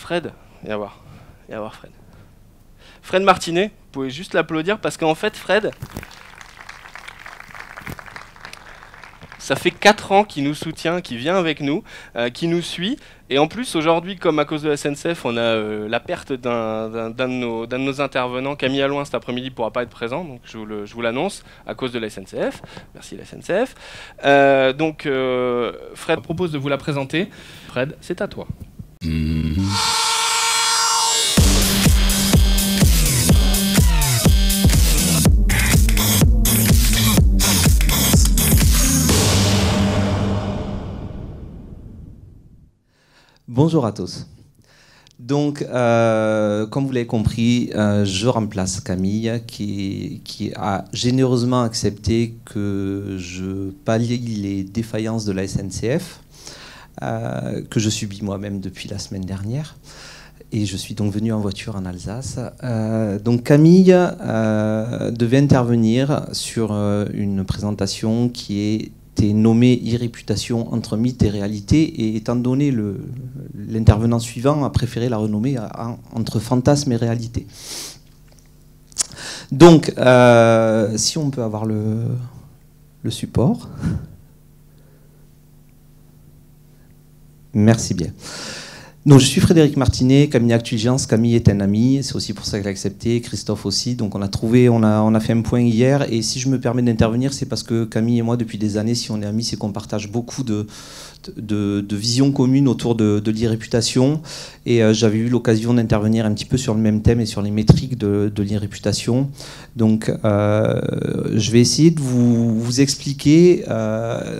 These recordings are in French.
Fred, viens voir. Viens voir Fred. Fred Martinet, vous pouvez juste l'applaudir parce qu'en fait, Fred, ça fait 4 ans qu'il nous soutient, qu'il vient avec nous, qu'il nous suit. Et en plus, aujourd'hui, comme à cause de la SNCF, on a la perte d'un de nos intervenants. Camille Allouin, cet après-midi, ne pourra pas être présent, donc je vous l'annonce, à cause de la SNCF. Merci la SNCF. Fred propose de vous la présenter. Fred, c'est à toi. Bonjour à tous. Donc, comme vous l'avez compris, je remplace Camille qui a généreusement accepté que je pallie les défaillances de la SNCF, que je subis moi-même depuis la semaine dernière. Et je suis donc venu en voiture en Alsace. Donc Camille devait intervenir sur une présentation qui est nommé e-réputation entre mythe et réalité, et étant donné l'intervenant suivant a préféré la renommer entre fantasme et réalité. Donc, si on peut avoir le support. Merci bien. Donc, je suis Frédéric Martinet, Camille Actuligence. Camille est un ami, c'est aussi pour ça qu'elle a accepté, Christophe aussi. Donc on a fait un point hier, et si je me permets d'intervenir, c'est parce que Camille et moi, depuis des années, si on est amis, c'est qu'on partage beaucoup de visions communes autour de l'e-réputation. Et j'avais eu l'occasion d'intervenir un petit peu sur le même thème et sur les métriques de l'e-réputation. Donc je vais essayer de vous expliquer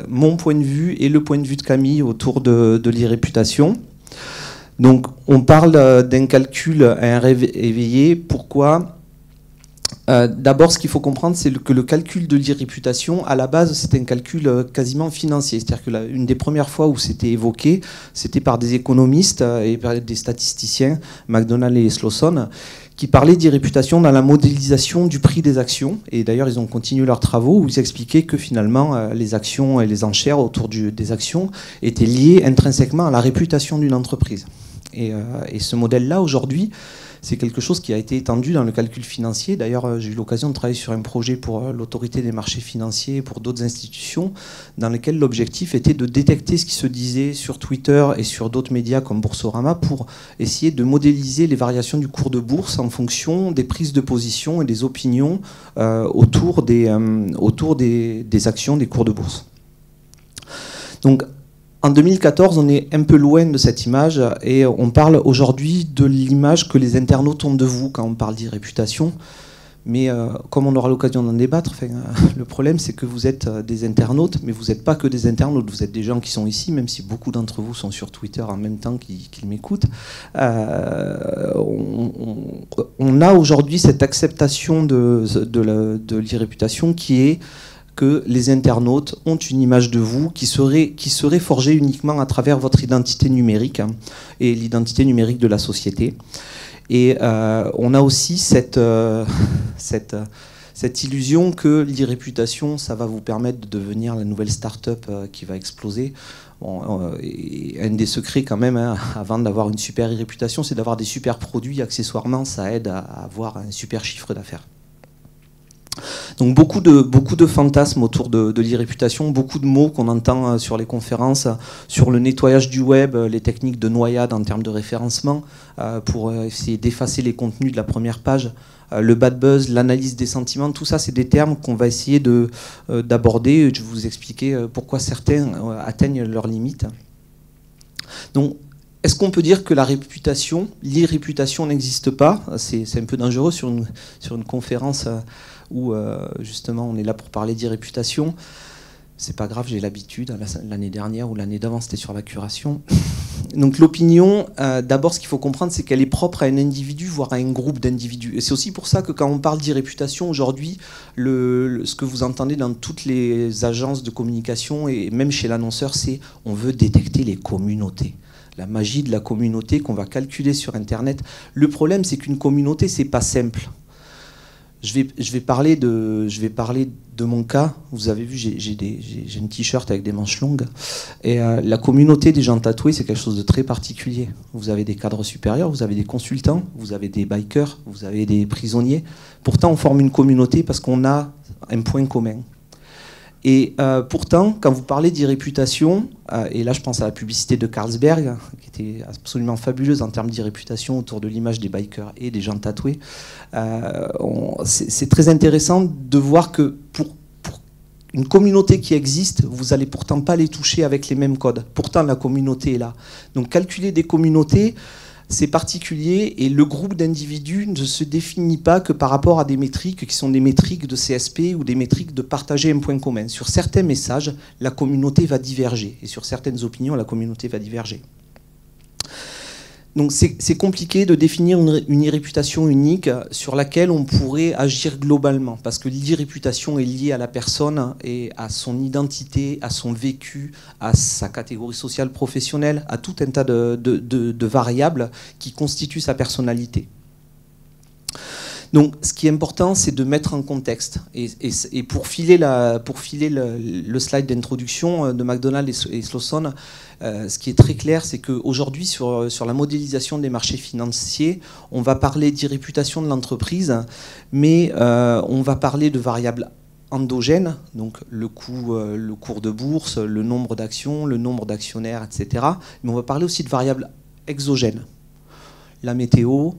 mon point de vue et le point de vue de Camille autour de l'e-réputation. Donc, on parle d'un calcul à un rêve éveillé. Pourquoi ? D'abord, ce qu'il faut comprendre, c'est que le calcul de l'e-réputation, à la base, c'est un calcul quasiment financier. C'est-à-dire que une des premières fois où c'était évoqué, c'était par des économistes et par des statisticiens, McDonald et Slawson, qui parlaient d'e-réputation dans la modélisation du prix des actions. Et d'ailleurs, ils ont continué leurs travaux où ils expliquaient que finalement, les actions et les enchères autour des actions étaient liées intrinsèquement à la réputation d'une entreprise. Et ce modèle-là, aujourd'hui, c'est quelque chose qui a été étendu dans le calcul financier. D'ailleurs, j'ai eu l'occasion de travailler sur un projet pour l'autorité des marchés financiers, pour d'autres institutions, dans lequel l'objectif était de détecter ce qui se disait sur Twitter et sur d'autres médias comme Boursorama pour essayer de modéliser les variations du cours de bourse en fonction des prises de position et des opinions autour des actions, des cours de bourse. Donc, en 2014, on est un peu loin de cette image et on parle aujourd'hui de l'image que les internautes ont de vous quand on parle d'e-réputation. Mais comme on aura l'occasion d'en débattre, le problème c'est que vous êtes des internautes, mais vous n'êtes pas que des internautes, vous êtes des gens qui sont ici, même si beaucoup d'entre vous sont sur Twitter en même temps qu'ils m'écoutent. On a aujourd'hui cette acceptation de l'e-réputation qui est que les internautes ont une image de vous qui serait forgée uniquement à travers votre identité numérique et l'identité numérique de la société. Et on a aussi cette illusion que l'e-réputation, ça va vous permettre de devenir la nouvelle start-up qui va exploser. Bon, un des secrets quand même, avant d'avoir une super e-réputation, c'est d'avoir des super produits. Accessoirement, ça aide à avoir un super chiffre d'affaires. Donc beaucoup de fantasmes autour de l'e-réputation, beaucoup de mots qu'on entend sur les conférences, sur le nettoyage du web, les techniques de noyade en termes de référencement, pour essayer d'effacer les contenus de la première page, le bad buzz, l'analyse des sentiments, tout ça c'est des termes qu'on va essayer d'aborder. Je vais vous expliquer pourquoi certains atteignent leurs limites. Donc, est-ce qu'on peut dire que l'e-réputation n'existe pas? C'est un peu dangereux sur une conférence où justement on est là pour parler d'e-réputation. C'est pas grave, j'ai l'habitude. L'année dernière ou l'année d'avant, c'était sur la curation. Donc l'opinion, d'abord ce qu'il faut comprendre, c'est qu'elle est propre à un individu, voire à un groupe d'individus. Et c'est aussi pour ça que quand on parle d'e-réputation aujourd'hui, ce que vous entendez dans toutes les agences de communication et même chez l'annonceur, c'est on veut détecter les communautés. La magie de la communauté qu'on va calculer sur Internet. Le problème, c'est qu'une communauté, c'est pas simple. Je vais parler de mon cas. Vous avez vu, j'ai une t-shirt avec des manches longues. Et la communauté des gens tatoués, c'est quelque chose de très particulier. Vous avez des cadres supérieurs, vous avez des consultants, vous avez des bikers, vous avez des prisonniers. Pourtant, on forme une communauté parce qu'on a un point commun. Et pourtant, quand vous parlez d'e-réputation, et là je pense à la publicité de Carlsberg, qui était absolument fabuleuse en termes d'e-réputation autour de l'image des bikers et des gens tatoués, c'est très intéressant de voir que pour une communauté qui existe, vous n'allez pourtant pas les toucher avec les mêmes codes. Pourtant, la communauté est là. Donc calculer des communautés, c'est particulier et le groupe d'individus ne se définit pas que par rapport à des métriques qui sont des métriques de CSP ou des métriques de partager un point commun. Sur certains messages, la communauté va diverger et sur certaines opinions, la communauté va diverger. Donc c'est compliqué de définir une e-réputation unique sur laquelle on pourrait agir globalement, parce que l'e-réputation est liée à la personne et à son identité, à son vécu, à sa catégorie sociale professionnelle, à tout un tas de variables qui constituent sa personnalité. Donc, ce qui est important, c'est de mettre en contexte. Et pour filer le slide d'introduction de McDonald et Slawson, ce qui est très clair, c'est qu'aujourd'hui, sur la modélisation des marchés financiers, on va parler d'e-réputation de l'entreprise, mais on va parler de variables endogènes, donc le cours de bourse, le nombre d'actions, le nombre d'actionnaires, etc. Mais on va parler aussi de variables exogènes. La météo,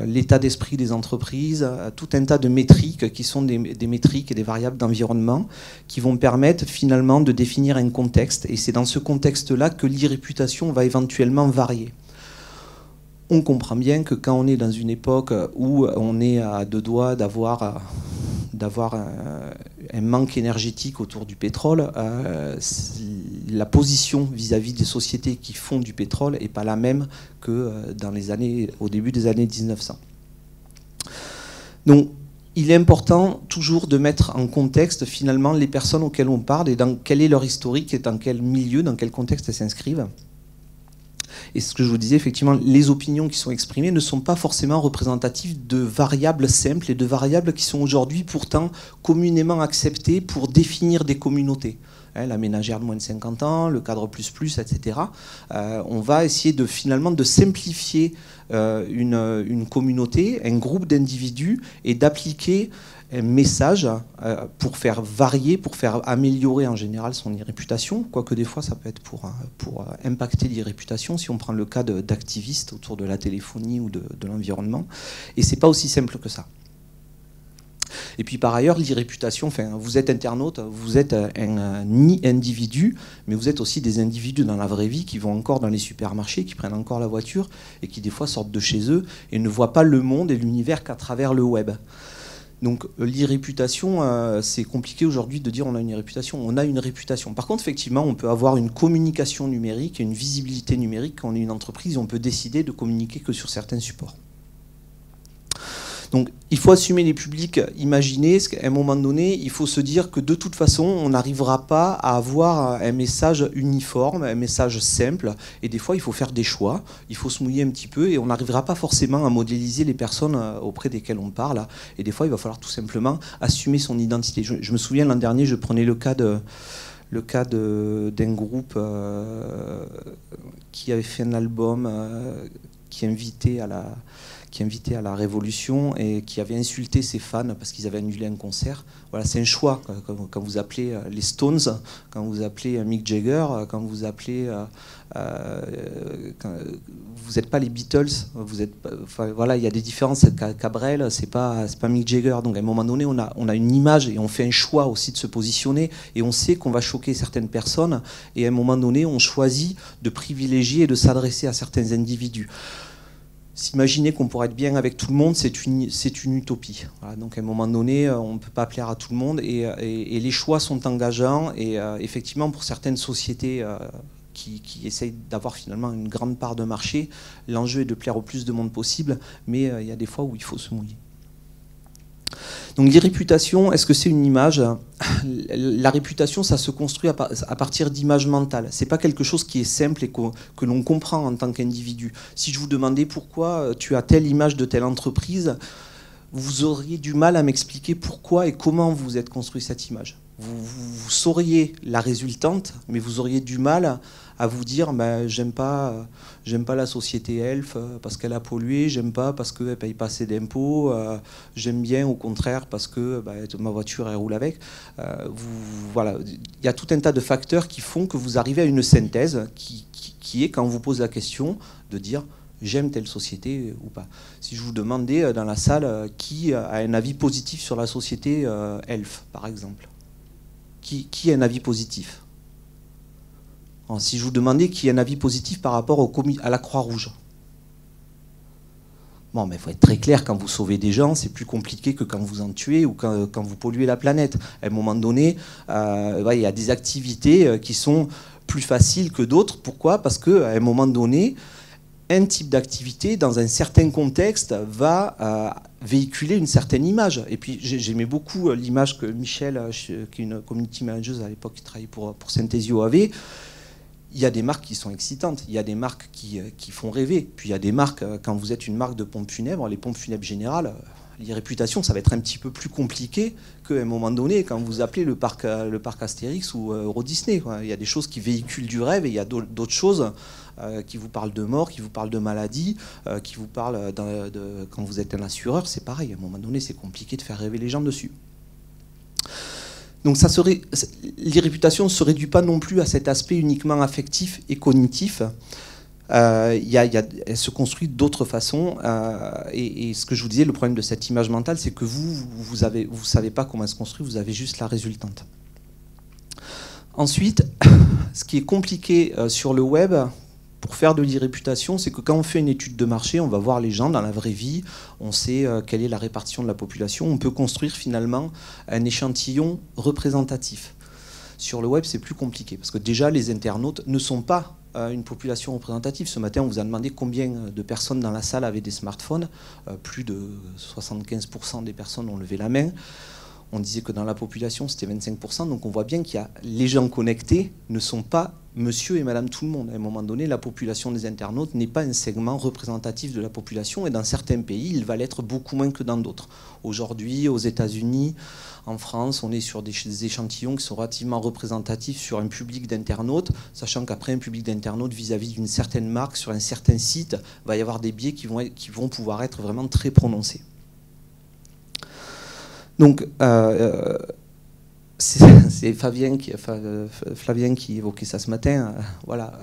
l'état d'esprit des entreprises, tout un tas de métriques qui sont des métriques et des variables d'environnement qui vont permettre finalement de définir un contexte. Et c'est dans ce contexte-là que l'e-réputation va éventuellement varier. On comprend bien que quand on est dans une époque où on est à deux doigts d'avoir un manque énergétique autour du pétrole, la position vis-à-vis des sociétés qui font du pétrole n'est pas la même que au début des années 1900. Donc, il est important toujours de mettre en contexte finalement les personnes auxquelles on parle et dans quel est leur historique et dans quel milieu, dans quel contexte elles s'inscrivent. Et ce que je vous disais, effectivement, les opinions qui sont exprimées ne sont pas forcément représentatives de variables simples et de variables qui sont aujourd'hui pourtant communément acceptées pour définir des communautés. La ménagère de moins de 50 ans, le cadre plus, etc. On va essayer finalement de simplifier une communauté, un groupe d'individus et d'appliquer un message pour faire varier, pour faire améliorer en général son e-réputation, quoique des fois ça peut être pour impacter l'e-réputation, si on prend le cas d'activistes autour de la téléphonie ou de l'environnement. Et c'est pas aussi simple que ça. Et puis par ailleurs, l'e-réputation, vous êtes internaute, vous êtes un individu, mais vous êtes aussi des individus dans la vraie vie qui vont encore dans les supermarchés, qui prennent encore la voiture et qui des fois sortent de chez eux et ne voient pas le monde et l'univers qu'à travers le web. Donc l'e-réputation, c'est compliqué aujourd'hui de dire on a une réputation. On a une réputation. Par contre, effectivement, on peut avoir une communication numérique et une visibilité numérique. Quand on est une entreprise, on peut décider de communiquer que sur certains supports. Donc il faut assumer les publics imaginés. À un moment donné, il faut se dire que de toute façon, on n'arrivera pas à avoir un message uniforme, un message simple. Et des fois, il faut faire des choix. Il faut se mouiller un petit peu et on n'arrivera pas forcément à modéliser les personnes auprès desquelles on parle. Et des fois, il va falloir tout simplement assumer son identité. Je me souviens l'an dernier, je prenais le cas d'un groupe qui avait fait un album qui invitait à la révolution et qui avait insulté ses fans parce qu'ils avaient annulé un concert. Voilà, c'est un choix. Quand vous appelez les Stones, quand vous appelez Mick Jagger, quand vous appelez... vous n'êtes pas les Beatles, voilà, il y a des différences. Cabrel, c'est pas Mick Jagger. Donc à un moment donné, on a une image et on fait un choix aussi de se positionner et on sait qu'on va choquer certaines personnes et à un moment donné, on choisit de privilégier et de s'adresser à certains individus. S'imaginer qu'on pourrait être bien avec tout le monde, c'est une utopie. Voilà, donc à un moment donné, on ne peut pas plaire à tout le monde et les choix sont engageants et effectivement pour certaines sociétés qui essayent d'avoir finalement une grande part de marché, l'enjeu est de plaire au plus de monde possible, mais il y a des fois où il faut se mouiller. Donc l'e-réputation, est-ce que c'est une image? La réputation, ça se construit à partir d'images mentales. C'est pas quelque chose qui est simple et que l'on comprend en tant qu'individu. Si je vous demandais pourquoi tu as telle image de telle entreprise, vous auriez du mal à m'expliquer pourquoi et comment vous êtes construit cette image. Vous sauriez la résultante, mais vous auriez du mal à vous dire ben, j'aime pas la société Elf parce qu'elle a pollué, j'aime pas parce qu'elle paye pas assez d'impôts, j'aime bien au contraire parce que ben, ma voiture elle roule avec. Voilà, il y a tout un tas de facteurs qui font que vous arrivez à une synthèse qui est, quand on vous pose la question, de dire j'aime telle société ou pas. Si je vous demandais dans la salle qui a un avis positif sur la société Elf, par exemple, qui a un avis positif? Si je vous demandais qui a un avis positif par rapport à la Croix-Rouge. Bon, mais il faut être très clair, quand vous sauvez des gens, c'est plus compliqué que quand vous en tuez ou quand vous polluez la planète. À un moment donné, il y a des activités qui sont plus faciles que d'autres. Pourquoi? Parce qu'à un moment donné, un type d'activité, dans un certain contexte, va véhiculer une certaine image. Et puis j'aimais beaucoup l'image que Michel, qui est une community manager à l'époque, qui travaillait pour Synthesio, avait. Il y a des marques qui sont excitantes, il y a des marques qui font rêver. Puis il y a des marques, quand vous êtes une marque de pompes funèbres, les pompes funèbres générales, les réputations, ça va être un petit peu plus compliqué qu'à un moment donné, quand vous appelez le parc Astérix ou Euro Disney, quoi. Il y a des choses qui véhiculent du rêve et il y a d'autres choses qui vous parlent de mort, qui vous parlent de maladie, qui vous parlent quand vous êtes un assureur, c'est pareil. À un moment donné, c'est compliqué de faire rêver les gens dessus. Donc les réputations ne se réduisent pas non plus à cet aspect uniquement affectif et cognitif. Elle se construit d'autres façons. Et ce que je vous disais, le problème de cette image mentale, c'est que vous savez pas comment elle se construit, vous avez juste la résultante. Ensuite, ce qui est compliqué sur le web, pour faire de l'irréputation, c'est que quand on fait une étude de marché, on va voir les gens dans la vraie vie, on sait quelle est la répartition de la population, on peut construire finalement un échantillon représentatif. Sur le web, c'est plus compliqué, parce que déjà, les internautes ne sont pas une population représentative. Ce matin, on vous a demandé combien de personnes dans la salle avaient des smartphones. Plus de 75% des personnes ont levé la main. On disait que dans la population, c'était 25%. Donc on voit bien qu'il y a les gens connectés ne sont pas monsieur et madame tout le monde. À un moment donné, la population des internautes n'est pas un segment représentatif de la population. Et dans certains pays, il va l'être beaucoup moins que dans d'autres. Aujourd'hui, aux États-Unis, en France, on est sur des échantillons qui sont relativement représentatifs sur un public d'internautes, sachant qu'après un public d'internautes vis-à-vis d'une certaine marque, sur un certain site, il va y avoir des biais qui vont pouvoir être vraiment très prononcés. Donc, c'est Flavien qui évoquait ça ce matin. Voilà.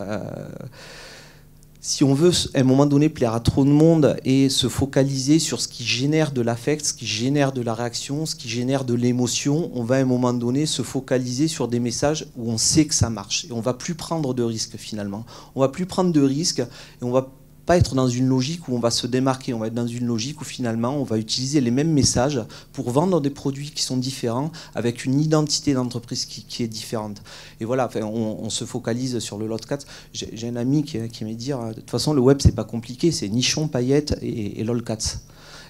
Si on veut, à un moment donné, plaire à trop de monde et se focaliser sur ce qui génère de l'affect, ce qui génère de la réaction, ce qui génère de l'émotion, on va à un moment donné se focaliser sur des messages où on sait que ça marche. Et on ne va plus prendre de risques, finalement. On ne va plus prendre de risques et on va pas être dans une logique où on va se démarquer, on va être dans une logique où finalement on va utiliser les mêmes messages pour vendre des produits qui sont différents avec une identité d'entreprise qui est différente. Et voilà, enfin, on se focalise sur le LOLCAT. J'ai un ami qui aimait dire, de toute façon le web c'est pas compliqué, c'est nichon, paillettes et LOLCAT.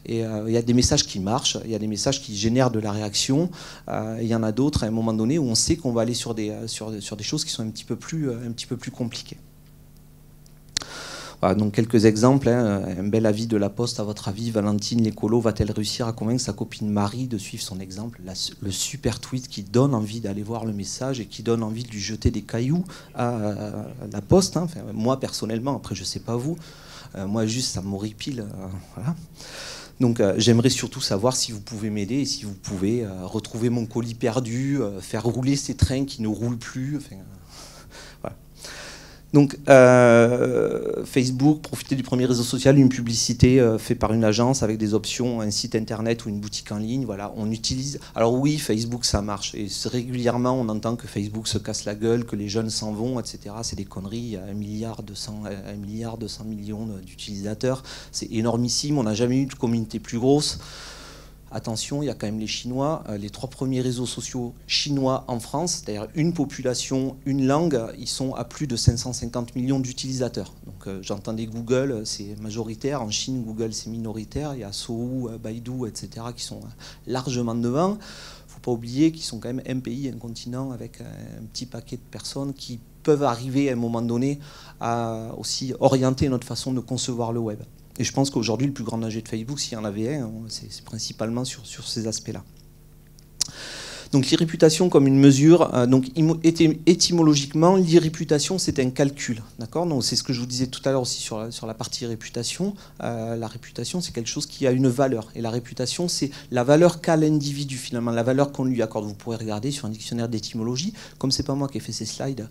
Et il y a des messages qui marchent, il y a des messages qui génèrent de la réaction, il y en a d'autres à un moment donné où on sait qu'on va aller sur des choses qui sont un petit peu plus compliquées. Voilà, donc quelques exemples, hein. Un bel avis de la Poste, à votre avis, Valentine l'écolo va-t-elle réussir à convaincre sa copine Marie de suivre son exemple? Le super tweet qui donne envie d'aller voir le message et qui donne envie de lui jeter des cailloux à la Poste, hein. Enfin, moi personnellement, après je sais pas vous, moi juste ça m'horripile, voilà. Donc j'aimerais surtout savoir si vous pouvez m'aider et si vous pouvez retrouver mon colis perdu, faire rouler ces trains qui ne roulent plus, enfin, voilà. Donc Facebook, profiter du premier réseau social, une publicité faite par une agence avec des options, un site internet ou une boutique en ligne, voilà, on utilise. Alors oui, Facebook ça marche, et régulièrement on entend que Facebook se casse la gueule, que les jeunes s'en vont, etc. C'est des conneries, il y a 1,2 milliard d'utilisateurs, c'est énormissime, on n'a jamais eu de communauté plus grosse. Attention, il y a quand même les Chinois, les 3 premiers réseaux sociaux chinois en France, c'est-à-dire une population, une langue, ils sont à plus de 550 millions d'utilisateurs. Donc j'entendais Google, c'est majoritaire, en Chine Google c'est minoritaire, il y a Sohu, Baidu, etc. qui sont largement devant. Il ne faut pas oublier qu'ils sont quand même un pays, un continent avec un petit paquet de personnes qui peuvent arriver à un moment donné à aussi orienter notre façon de concevoir le web. Et je pense qu'aujourd'hui, le plus grand danger de Facebook, s'il y en avait un, c'est principalement sur ces aspects-là. Donc l'irréputation comme une mesure, donc étymologiquement, l'irréputation c'est un calcul, d'accord. Donc c'est ce que je vous disais tout à l'heure aussi sur la partie réputation. La réputation c'est quelque chose qui a une valeur, et la réputation c'est la valeur qu'a l'individu finalement, la valeur qu'on lui accorde. Vous pourrez regarder sur un dictionnaire d'étymologie, comme c'est pas moi qui ai fait ces slides,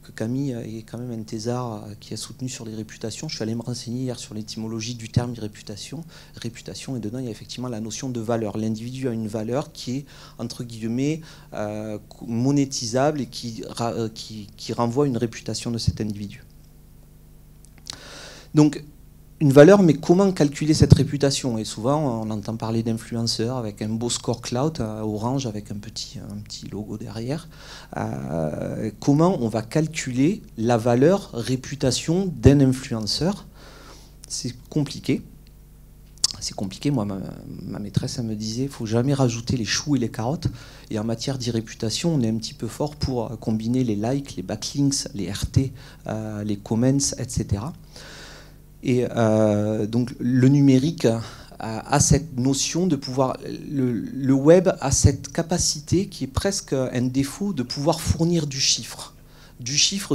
que Camille est quand même un thésard qui a soutenu sur les réputations. Je suis allé me renseigner hier sur l'étymologie du terme réputation, et dedans il y a effectivement la notion de valeur. L'individu a une valeur qui est, entre guillemets, monétisable et qui renvoie à une réputation de cet individu. Donc, une valeur, mais comment calculer cette réputation? Et souvent, on entend parler d'influenceurs avec un beau score cloud orange avec un petit logo derrière. Comment on va calculer la valeur réputation d'un influenceur? C'est compliqué. C'est compliqué. Moi, ma maîtresse, elle me disait, il ne faut jamais rajouter les choux et les carottes. Et en matière d'irréputation, on est un petit peu fort pour combiner les likes, les backlinks, les RT, les comments, etc. Et donc le numérique a cette notion de pouvoir, le web a cette capacité qui est presque un défaut de pouvoir fournir du chiffre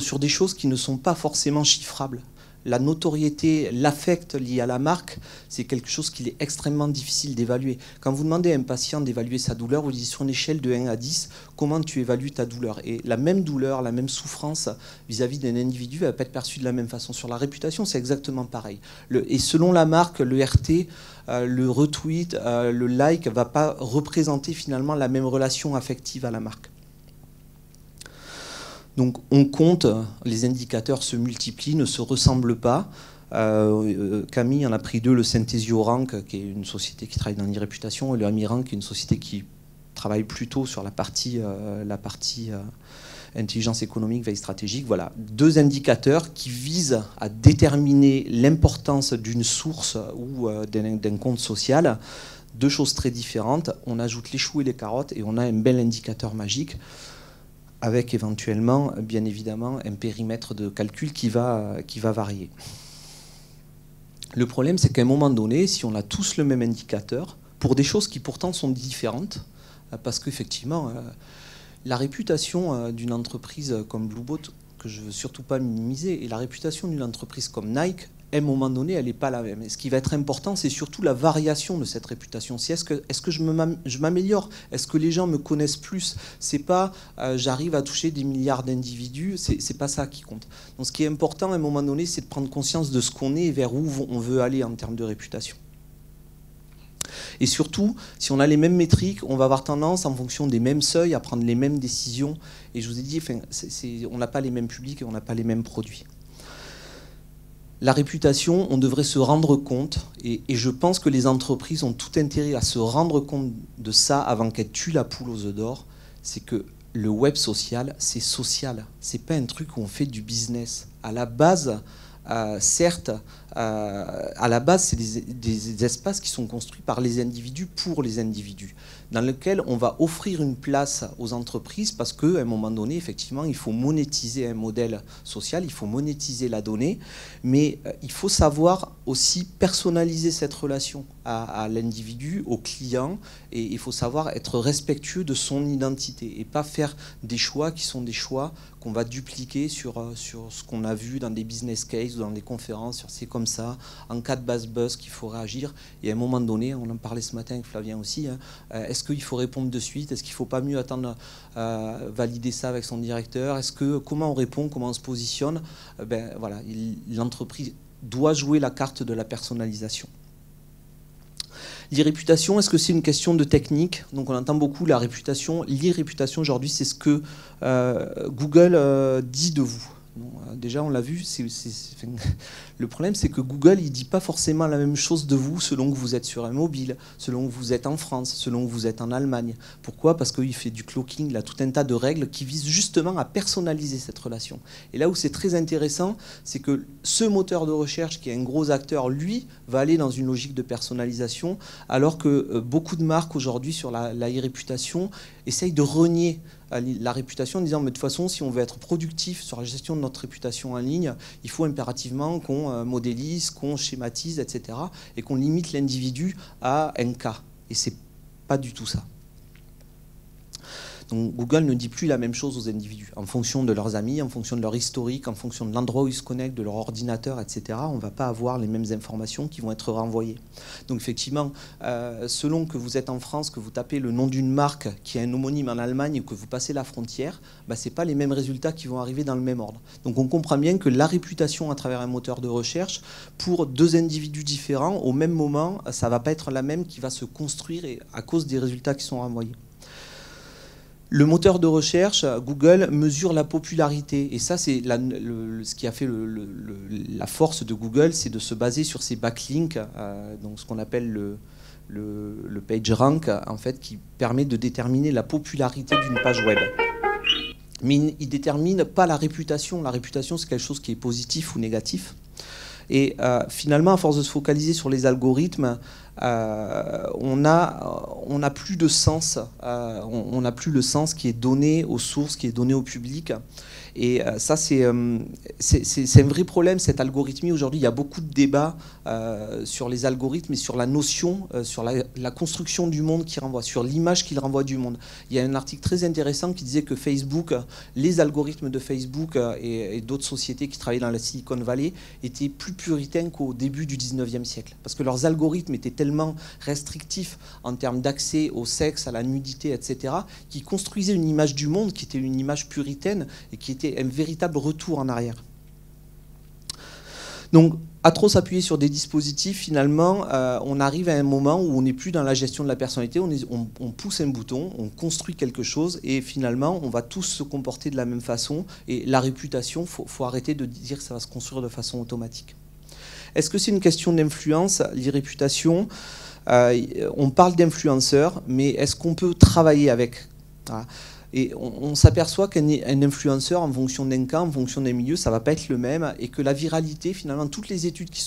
sur des choses qui ne sont pas forcément chiffrables. La notoriété, l'affect lié à la marque, c'est quelque chose qu'il est extrêmement difficile d'évaluer. Quand vous demandez à un patient d'évaluer sa douleur, vous dites sur une échelle de 1 à 10, comment tu évalues ta douleur? Et la même douleur, la même souffrance vis-à-vis d'un individu ne va pas être perçue de la même façon. Sur la réputation, c'est exactement pareil. Et selon la marque, le RT, le retweet, le like ne va pas représenter finalement la même relation affective à la marque. Donc on compte, les indicateurs se multiplient, ne se ressemblent pas. Camille en a pris deux, le Synthesio Rank, qui est une société qui travaille dans l'irréputation, et le AmiRank, qui est une société qui travaille plutôt sur la partie intelligence économique, veille stratégique. Voilà, deux indicateurs qui visent à déterminer l'importance d'une source ou d'un compte social. Deux choses très différentes. On ajoute les choux et les carottes et on a un bel indicateur magique, avec éventuellement, bien évidemment, un périmètre de calcul qui va varier. Le problème, c'est qu'à un moment donné, si on a tous le même indicateur, pour des choses qui pourtant sont différentes, parce qu'effectivement, la réputation d'une entreprise comme Bluebot, que je ne veux surtout pas minimiser, et la réputation d'une entreprise comme Nike, à un moment donné, elle n'est pas la même. Et ce qui va être important, c'est surtout la variation de cette réputation. Est-ce que je m'améliore? Est-ce que les gens me connaissent plus? C'est pas j'arrive à toucher des milliards d'individus, c'est pas ça qui compte. Donc ce qui est important à un moment donné, c'est de prendre conscience de ce qu'on est et vers où on veut aller en termes de réputation. Et surtout, si on a les mêmes métriques, on va avoir tendance, en fonction des mêmes seuils, à prendre les mêmes décisions. Et je vous ai dit, on n'a pas les mêmes publics et on n'a pas les mêmes produits. La réputation, on devrait se rendre compte, et je pense que les entreprises ont tout intérêt à se rendre compte de ça avant qu'elles tuent la poule aux œufs d'or, c'est que le web social, c'est social. C'est pas un truc où on fait du business. À la base, certes, à la base, c'est des espaces qui sont construits par les individus pour les individus, dans lesquels on va offrir une place aux entreprises parce qu'à un moment donné, effectivement, il faut monétiser un modèle social, il faut monétiser la donnée, mais il faut savoir aussi personnaliser cette relation à l'individu, au client, et il faut savoir être respectueux de son identité et pas faire des choix qui sont des choix qu'on va dupliquer sur ce qu'on a vu dans des business cases ou dans des conférences, sur c'est comme ça, en cas de buzz qu'il faut réagir. Et à un moment donné, on en parlait ce matin avec Flavien aussi, est-ce qu'il faut répondre de suite? Est-ce qu'il ne faut pas mieux attendre valider ça avec son directeur? Comment on répond? Comment on se positionne? Voilà, l'entreprise doit jouer la carte de la personnalisation. L'irréputation, est-ce que c'est une question de technique? Donc on entend beaucoup la réputation. L'irréputation aujourd'hui, c'est ce que Google dit de vous. Bon, déjà, on l'a vu, le problème, c'est que Google, il ne dit pas forcément la même chose de vous selon que vous êtes sur un mobile, selon que vous êtes en France, selon que vous êtes en Allemagne. Pourquoi? Parce qu'il fait du cloaking, il a tout un tas de règles qui visent justement à personnaliser cette relation. Et là où c'est très intéressant, c'est que ce moteur de recherche, qui est un gros acteur, lui, va aller dans une logique de personnalisation, alors que beaucoup de marques aujourd'hui sur la e-réputation essayent de renier la réputation en disant mais de toute façon, si on veut être productif sur la gestion de notre réputation en ligne, il faut impérativement qu'on modélise, qu'on schématise, etc. et qu'on limite l'individu à un cas. Et c'est pas du tout ça. Donc Google ne dit plus la même chose aux individus. En fonction de leurs amis, en fonction de leur historique, en fonction de l'endroit où ils se connectent, de leur ordinateur, etc., on ne va pas avoir les mêmes informations qui vont être renvoyées. Donc effectivement, selon que vous êtes en France, que vous tapez le nom d'une marque qui a un homonyme en Allemagne et que vous passez la frontière, ce n'est pas les mêmes résultats qui vont arriver dans le même ordre. Donc on comprend bien que la réputation à travers un moteur de recherche, pour deux individus différents, au même moment, ça ne va pas être la même qui va se construire à cause des résultats qui sont renvoyés. Le moteur de recherche, Google, mesure la popularité. Et ça, c'est ce qui a fait la force de Google, c'est de se baser sur ces backlinks, donc ce qu'on appelle le PageRank, en fait, qui permet de déterminer la popularité d'une page web. Mais il ne détermine pas la réputation. La réputation, c'est quelque chose qui est positif ou négatif. Et finalement, à force de se focaliser sur les algorithmes, on n'a plus de sens, on n'a plus le sens qui est donné aux sources, qui est donné au public. Et ça, c'est un vrai problème, cette algorithmie. Aujourd'hui, il y a beaucoup de débats sur les algorithmes et sur la notion, sur la construction du monde qui renvoie, sur l'image qu'il renvoie du monde. Il y a un article très intéressant qui disait que Facebook, les algorithmes de Facebook et d'autres sociétés qui travaillaient dans la Silicon Valley étaient plus puritains qu'au début du 19e siècle. Parce que leurs algorithmes étaient tellement restrictifs en termes d'accès au sexe, à la nudité, etc., qu'ils construisaient une image du monde qui était une image puritaine et qui était un véritable retour en arrière. Donc, à trop s'appuyer sur des dispositifs, finalement, on arrive à un moment où on n'est plus dans la gestion de la personnalité, on pousse un bouton, on construit quelque chose, et finalement, on va tous se comporter de la même façon, et la réputation, faut arrêter de dire que ça va se construire de façon automatique. Est-ce que c'est une question d'influence, l'irréputation? On parle d'influenceurs, mais est-ce qu'on peut travailler avec? Voilà. Et on s'aperçoit qu'un influenceur, en fonction d'un cas, en fonction d'un milieu, ça ne va pas être le même, et que la viralité, finalement, toutes les études qui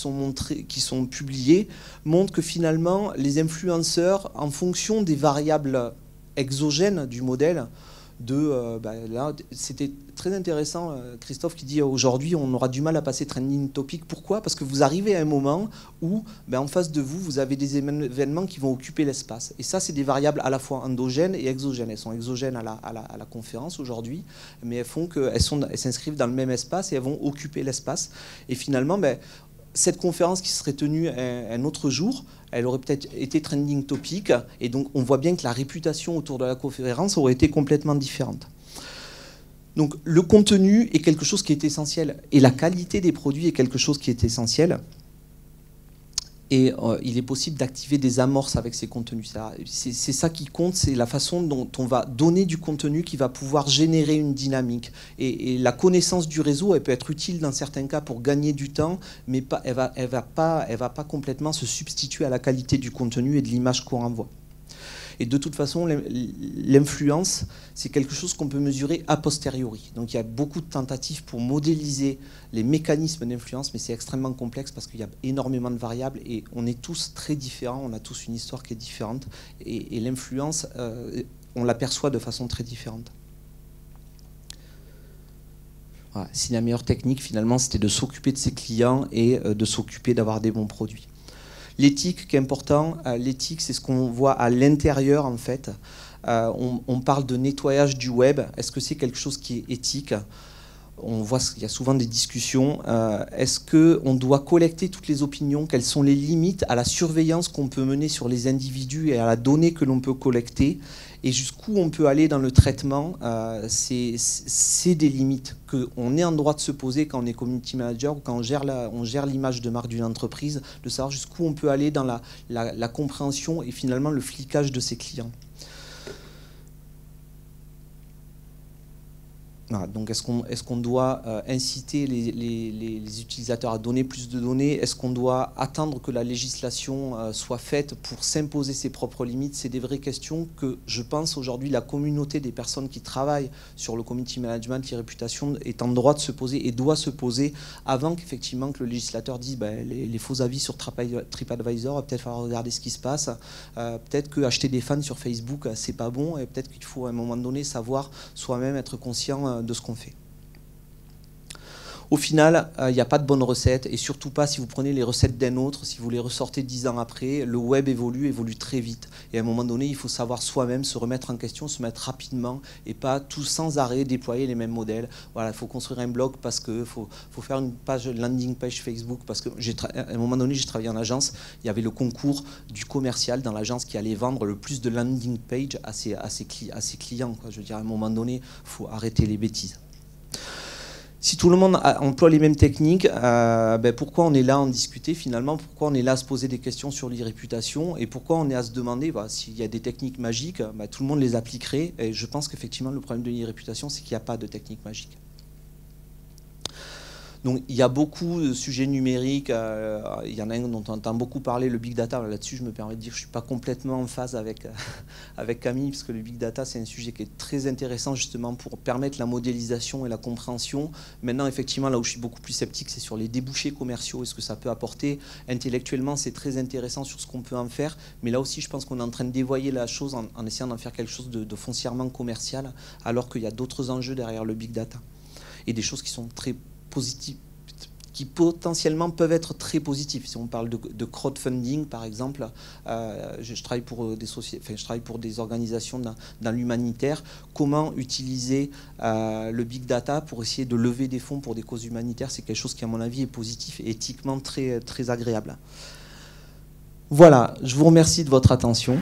sont publiées montrent que finalement, les influenceurs, en fonction des variables exogènes du modèle, là, c'était très intéressant, Christophe qui dit aujourd'hui on aura du mal à passer trending topic. Pourquoi? Parce que vous arrivez à un moment où en face de vous, vous avez des événements qui vont occuper l'espace. Et ça, c'est des variables à la fois endogènes et exogènes. Elles sont exogènes à la conférence aujourd'hui, mais elles font qu'elles s'inscrivent dans le même espace et elles vont occuper l'espace. Et finalement, cette conférence qui serait tenue un autre jour, elle aurait peut-être été trending topic, et donc on voit bien que la réputation autour de la conférence aurait été complètement différente. Donc le contenu est quelque chose qui est essentiel, et la qualité des produits est quelque chose qui est essentiel. Et il est possible d'activer des amorces avec ces contenus. C'est ça qui compte, c'est la façon dont on va donner du contenu qui va pouvoir générer une dynamique. Et la connaissance du réseau, elle peut être utile dans certains cas pour gagner du temps, mais elle va pas complètement se substituer à la qualité du contenu et de l'image qu'on renvoie. Et de toute façon, l'influence, c'est quelque chose qu'on peut mesurer a posteriori. Donc il y a beaucoup de tentatives pour modéliser les mécanismes d'influence, mais c'est extrêmement complexe parce qu'il y a énormément de variables et on est tous très différents, on a tous une histoire qui est différente. Et l'influence, on l'aperçoit de façon très différente. Voilà. Si la meilleure technique, finalement, c'était de s'occuper de ses clients et de s'occuper d'avoir des bons produits. L'éthique qui est important, l'éthique c'est ce qu'on voit à l'intérieur en fait. On parle de nettoyage du web, est-ce que c'est quelque chose qui est éthique? On voit qu'il y a souvent des discussions. Est-ce qu'on doit collecter toutes les opinions? Quelles sont les limites à la surveillance qu'on peut mener sur les individus et à la donnée que l'on peut collecter? Et jusqu'où on peut aller dans le traitement? C'est des limites qu'on est en droit de se poser quand on est community manager ou quand on gère l'image de marque d'une entreprise, de savoir jusqu'où on peut aller dans la compréhension et finalement le flicage de ses clients. Voilà, donc est-ce qu'on doit inciter les utilisateurs à donner plus de données? Est-ce qu'on doit attendre que la législation soit faite pour s'imposer ses propres limites? C'est des vraies questions que je pense aujourd'hui la communauté des personnes qui travaillent sur le community management, les réputations, est en droit de se poser et doit se poser avant qu'effectivement que le législateur dise les faux avis sur TripAdvisor, peut-être falloir regarder ce qui se passe, peut-être que acheter des fans sur Facebook c'est pas bon, et peut-être qu'il faut à un moment donné savoir soi-même être conscient de ce qu'on fait. Au final, il n'y a pas de bonne recette, et surtout pas si vous prenez les recettes d'un autre, si vous les ressortez 10 ans après, le web évolue très vite. Et à un moment donné, il faut savoir soi-même se remettre en question, se mettre rapidement, et pas tout sans arrêt déployer les mêmes modèles. Voilà, il faut construire un blog parce que faut faire une landing page Facebook, parce que à un moment donné, j'ai travaillé en agence, il y avait le concours du commercial dans l'agence qui allait vendre le plus de landing page à ses clients, quoi. Je veux dire, à un moment donné, il faut arrêter les bêtises. Si tout le monde emploie les mêmes techniques, pourquoi on est là à en discuter finalement? Pourquoi on est là à se poser des questions sur l'e-réputation? Et pourquoi on est à se demander s'il y a des techniques magiques, tout le monde les appliquerait. Et je pense qu'effectivement, le problème de l'e-réputation, c'est qu'il n'y a pas de technique magique. Donc il y a beaucoup de sujets numériques, il y en a un dont on entend beaucoup parler, le big data. Là-dessus, je me permets de dire que je ne suis pas complètement en phase avec Camille, parce que le big data, c'est un sujet qui est très intéressant justement pour permettre la modélisation et la compréhension. Maintenant, effectivement, là où je suis beaucoup plus sceptique, c'est sur les débouchés commerciaux et ce que ça peut apporter. Intellectuellement, c'est très intéressant sur ce qu'on peut en faire, mais là aussi, je pense qu'on est en train de dévoyer la chose en essayant d'en faire quelque chose de foncièrement commercial, alors qu'il y a d'autres enjeux derrière le big data. Et des choses qui sont très positifs, qui potentiellement peuvent être très positifs. Si on parle de crowdfunding, par exemple, je travaille pour des organisations dans l'humanitaire. Comment utiliser le big data pour essayer de lever des fonds pour des causes humanitaires? C'est quelque chose qui, à mon avis, est positif et éthiquement très, très agréable. Voilà, je vous remercie de votre attention.